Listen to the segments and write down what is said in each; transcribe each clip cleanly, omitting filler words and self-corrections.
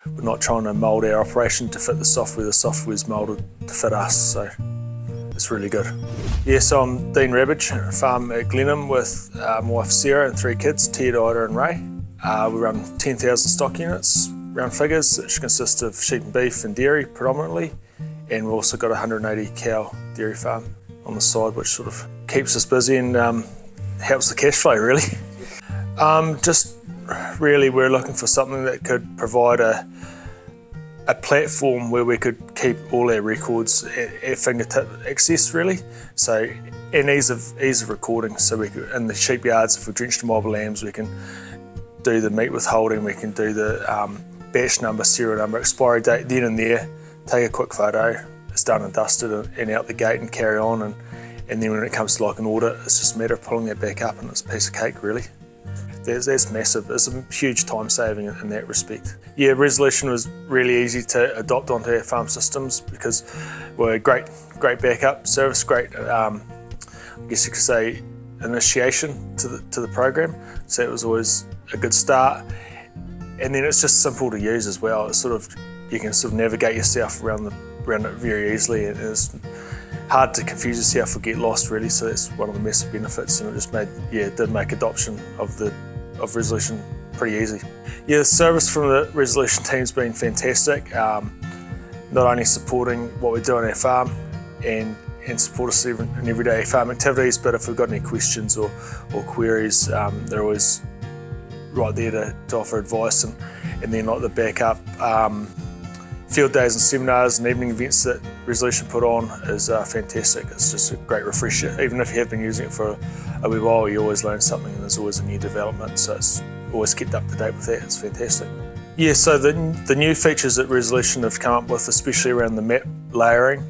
We're not trying to mould our operation to fit the software's moulded to fit us, so it's really good. Yeah, so I'm Dean Rabbidge, farm at Glenham with my wife Sarah and 3 kids, Ted, Ida and Ray. We run 10,000 stock units, round figures, which consist of sheep and beef and dairy predominantly, and we've also got a 180 cow dairy farm on the side, which sort of keeps us busy and helps the cash flow really. Just really we're looking for something that could provide a platform where we could keep all our records at fingertip access really. So, and ease of recording, so we could, in the sheep yards, if we're drenched in mobile lambs, we can do the meat withholding, we can do the batch number, serial number, expiry date, then and there, take a quick photo, it's done and dusted and out the gate and carry on, and then when it comes to like an audit, it's just a matter of pulling that back up and it's a piece of cake really. That's massive. It's a huge time saving in that respect. Yeah, Resolution was really easy to adopt onto our farm systems because we're a great backup service, great, I guess you could say, initiation to the program. So it was always a good start. And then it's just simple to use as well. It's sort of, you can sort of navigate yourself around it very easily, and it's hard to confuse yourself or get lost really, so that's one of the massive benefits, and it just did make adoption of Resolution pretty easy. Yeah, the service from the Resolution team's been fantastic, not only supporting what we do on our farm and support us in everyday farm activities, but if we've got any questions or queries, they're always right there to offer advice, and then like the backup field days and seminars and evening events that Resolution put on is fantastic. It's just a great refresher. Even if you have been using it for a wee while, you always learn something and there's always a new development, so it's always kept up to date with that. It's fantastic. Yeah, so the new features that Resolution have come up with, especially around the map layering,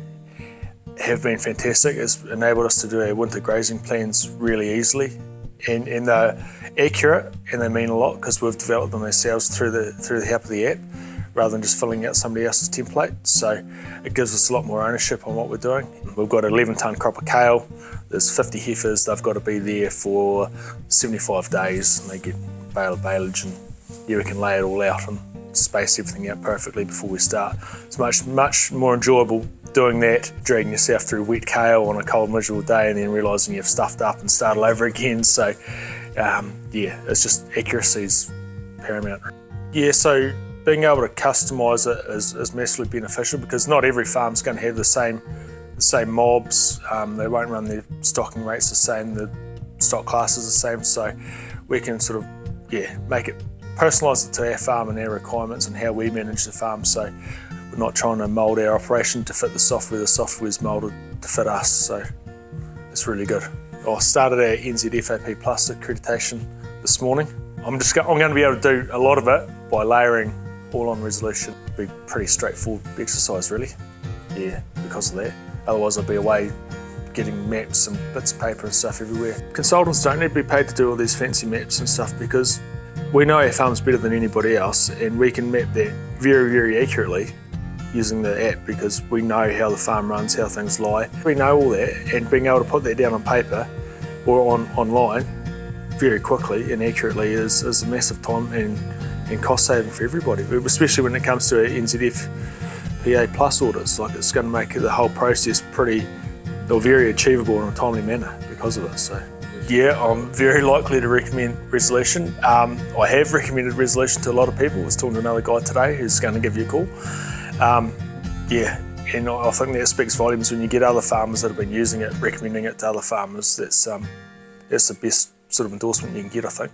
have been fantastic. It's enabled us to do our winter grazing plans really easily, and they're accurate and they mean a lot because we've developed them ourselves through the help of the app, rather than just filling out somebody else's template. So it gives us a lot more ownership on what we're doing. We've got an 11-tonne crop of kale, there's 50 heifers, they've got to be there for 75 days, and they get bale of baleage, and yeah, we can lay it all out and space everything out perfectly before we start. It's much more enjoyable doing that, dragging yourself through wet kale on a cold, miserable day and then realising you've stuffed up and started over again. So yeah, it's just accuracy's paramount. Yeah, so being able to customise it is massively beneficial because not every farm's going to have the same mobs. They won't run their stocking rates the same, the stock classes the same. So we can sort of make it, personalise it to our farm and our requirements and how we manage the farm. So we're not trying to mould our operation to fit the software's moulded to fit us. So it's really good. I started our NZFAP Plus accreditation this morning. I'm going to be able to do a lot of it by layering all on Resolution. It'll be pretty straightforward exercise really, yeah, because of that. Otherwise I'd be away getting maps and bits of paper and stuff everywhere. Consultants don't need to be paid to do all these fancy maps and stuff because we know our farms better than anybody else, and we can map that very accurately using the app because we know how the farm runs, how things lie. We know all that, and being able to put that down on paper or online very quickly and accurately is a massive time and cost saving for everybody, especially when it comes to NZFPA Plus audits. Like, it's going to make the whole process very achievable in a timely manner because of it. So yeah, I'm very likely to recommend Resolution. I have recommended Resolution to a lot of people. I was talking to another guy today who's going to give you a call. Yeah, and I think that speaks volumes when you get other farmers that have been using it, recommending it to other farmers. That's the best sort of endorsement you can get, I think.